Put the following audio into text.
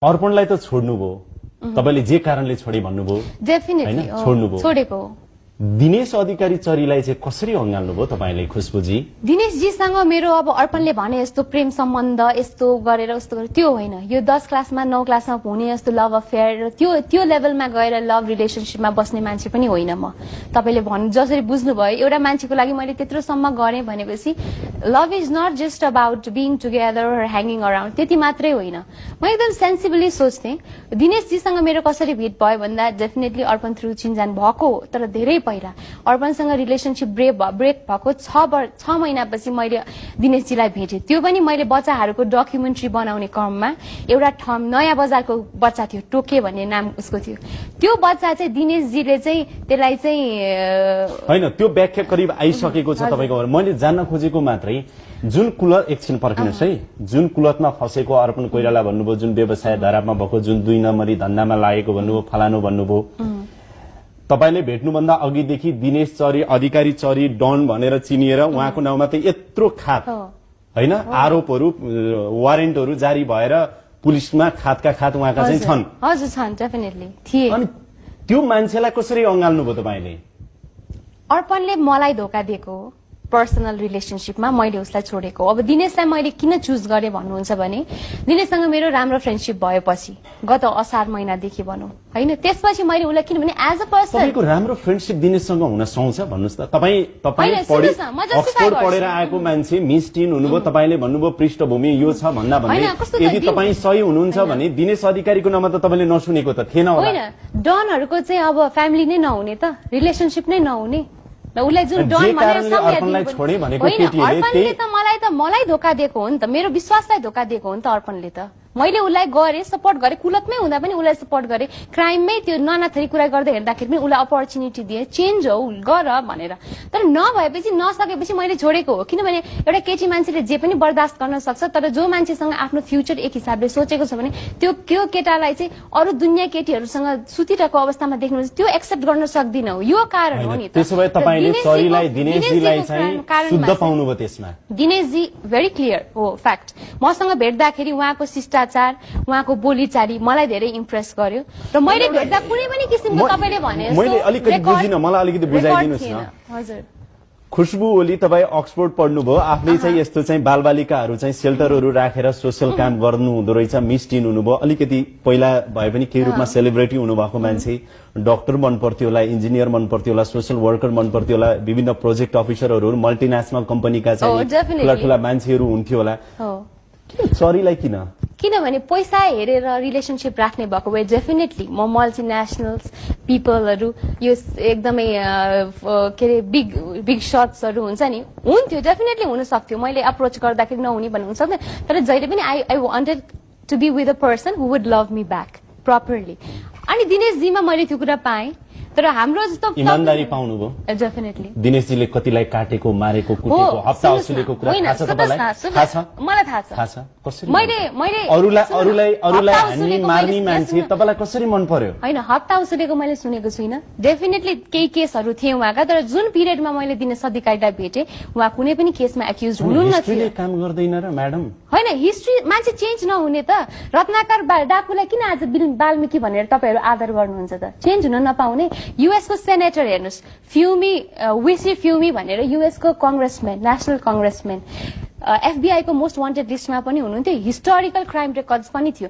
अर्पणलाई त छोड्नु भयो तपाईले जे कारणले छोडे भन्नुभयो डेफिनेटली छोड्नु भयो छोडेको दिनेश अधिकारी चरीलाई चाहिँ कसरी अँगाल्नु भयो तपाईले खुशबुजी दिनेश जीसँग मेरो अब अर्पणले भने यस्तो प्रेम सम्बन्ध यस्तो गरेर उस्तो गरेर त्यो होइन यो 10 क्लासमा 9 क्लासमा हुने यस्तो लभ अफेयर त्यो लेभलमा गएर लभ रिलेसनशिपमा बस्ने मान्छे पनि होइन म तपाईले जसरी बुझ्नु भयो एउटा मान्छेको लागि मैले त्यत्रोसम्म गरे भनेपछि love is not just about being together और ह्याङ्गिङ अराउन्ड त्यति मात्रै होइन म एकदम सेन्सिबली सोच्थे दिनेश जीसँग मेरो कसरी भेट भयो भन्दा डेफिनेटली अर्पण थ्रु चिन्जान भएको तर धेरै पहिला अर्पणसँग रिलेसनशिप ब्रेक भएको 6 महिनापछि मैले दिनेशजीलाई भेटे त्यो पनि मैले बच्चाहरूको डकुमेन्ट्री बनाउने क्रममा एउटा ठाउँ नयाँ बजारको बच्चा थियो टोके भन्ने नाम उसको थियो त्यो बच्चा चाहिँ दिनेशजीले चाहिँ त्यसलाई चाहिँ हैन त्यो व्याख्या करिब आइसकेको छ तपाईको मैले जान्न खोजेको मात्रै जुन कुलत एकछिन पर्खिनुहोस् है जुन कुलतमा फसेको अर्पण कोइराला भन्नुभयो जुन व्यवसाय धारामा भएको जुन 2 नम्बरी धन्दामा लागेको भन्नुभयो फलानु भन्नुभयो तपाईले भेट्नुभन्दा अघिदेखि दिनेश चरी अधिकारी चरी डन भनेर चिनिएर उहाँको नाउँमा त यत्रो खात हैन आरोपहरू वारेन्टहरू जारी भएर पुलिसमा खातका खात उहाँका चाहिँ छन् हजुर छन् डेफिनेटली थिए अनि त्यो मान्छेलाई कसरी अँगाल्नु भयो तपाईले अर्पणले मलाई धोका दिएको पर्सनल रिलेसनशिपमा मैले उसलाई छोडेको अब दिनेशलाई मैले किन चुज गरे भन्नुहुन्छ भने दिनेशसँग मेरो राम्रो फ्रेन्डशिप भएपछि गत असार महिनादेखि भनौं हैन त्यसपछि मैले उसलाई किनभने एज अ पर्सन तपाईको राम्रो फ्रेन्डशिप दिनेशसँग हुन सक्छ भन्नुस् त तपाई अक्सफोर्ड पढेर आएको मान्छे मिस टिन हुनुभयो तपाईले भन्नुभयो पृष्ठभूमि यो छ भन्दा भन्दै यदि तपाई सही हुनुहुन्छ भने दिनेश अधिकारीको नाममा त तपाईले नसुनेको त थिएन होला हैन डनहरुको चाहिँ अब फ्यामिली नै नहुने त रिलेसनशिप नै नहुने उसलाई जुन डन अर्पणले त मलाई धोका दिएको हो नि त मेरो विश्वासलाई धोका दिएको हो नि त अर्पणले त मैले उसलाई गरे सपोर्ट गरे कुलतमै हुँदा पनि उसलाई सपोर्ट गरे क्राइममै त्यो नाना थरी कुरा गर्दै हेर्दाखेरि पनि उसलाई अपर्च्युनिटी दिए चेन्ज हो गर भनेर तर नभएपछि नसकेपछि मैले छोडेको हो किनभने एउटा केटी मान्छेले जे पनि बर्दाश्त गर्न सक्छ तर जो मान्छेसँग आफ्नो फ्युचर एक हिसाबले सोचेको छ भने त्यो केटालाई चाहिँ अरू दुनियाँ केटीहरूसँग सुतिरहेको अवस्थामा देख्नुहुन्छ त्यो एक्सेप्ट गर्न सक्दिनौ यो कारण हो नि त त्यसो भए तपाईले चरीलाई दिनेशजीलाई चाहिँ शुद्ध पाउनुभयो त्यसमा दिनेशजी भेरी क्लियर हो फ्याक्ट मसँग भेट्दाखेरि उहाँको शिष्टाचार उहाँको बोलीचाली मलाई धेरै इम्प्रेस गर्यो र मैले भेट्दा कुनै पनि किसिमको तपाईले भने जस्तो मैले अलिकति बुझिन मलाई अलिकति बुझाइदिनुस् न हजुर खुशबु ओली तपाई अक्सफोर्ड पढ्नुभयो आफै चाहिँ यस्तो चाहिँ बालबालिकाहरू चाहिँ सेल्टरहरू राखेर सोशल काम गर्नु हुँदो रहेछ मिस टिन हुनुभयो अलिकति पहिला भए पनि केही रूपमा सेलिब्रिटी हुनुभएको मान्छे डाक्टर मन पर्थ्यो होला इन्जिनियर मन पर्थ्यो होला सोशल वर्कर मन पर्थ्यो होला विभिन्न प्रोजेक्ट अफिसरहरू मल्टिनेशनल कम्पनीका चाहिँ ठूला मान्छेहरू हुन्थ्यो होला चरीलाई किनभने पैसा हेरेर रिलेसनशिप राख्ने भएको भए डेफिनेटली म मल्टिनेशनल्स पिपलहरू यो एकदमै के अरे बिग शट्सहरू हुन्छ नि हुन्थ्यो डेफिनेटली हुन सक्थ्यो मैले अप्रोच गर्दाखेरि नहुने भन्नु हुन्छ तर जहिले पनि I wanted to be with a person who would love me back properly अनि दिनेशजीमा मैले त्यो कुरा पाएँ तर हाम्रो जस्तो इमानदारी पाउनुभयो डेफिनेटली दिनेशजीले कतिलाई काटेको मारेको कुटेको हप्ता असुलेको कुरा थाहा छ तपाईलाई थाहा छ मलाई थाहा छ कसरी मैले अरूलाई हान्ने मार्ने मान्छे तपाईलाई कसरी मन पर्यो हैन हप्ता असुलेको मैले सुनेको छुइनँ डेफिनेटली केही केसहरू थिए उहाँका तर जुन पिरियडमा मैले दिनेश अधिकारीलाई भेटे उहाँ कुनै पनि केसमा एक्युज हुनुहुन्न थियो काम गर्दैन र म्याडम हैन हिस्ट्री मान्छे चेन्ज नहुने त रत्नाकर डाकुलाई किन आज वाल्मीकि भनेर तपाईहरु आदर गर्नुहुन्छ त चेन्ज हुन नपाउने यूएस को सेनेटर हेर्नुस् फ्यूमी विसी फ्यूमी भनेर यूएस को कांग्रेसमैन नेशनल कांग्रेसमैन एफबीआई को मोस्ट वान्टेड लिस्टमा पनि हुनुहुन्थ्यो हिस्टोरिकल क्राइम रेकर्ड्स पनि थियो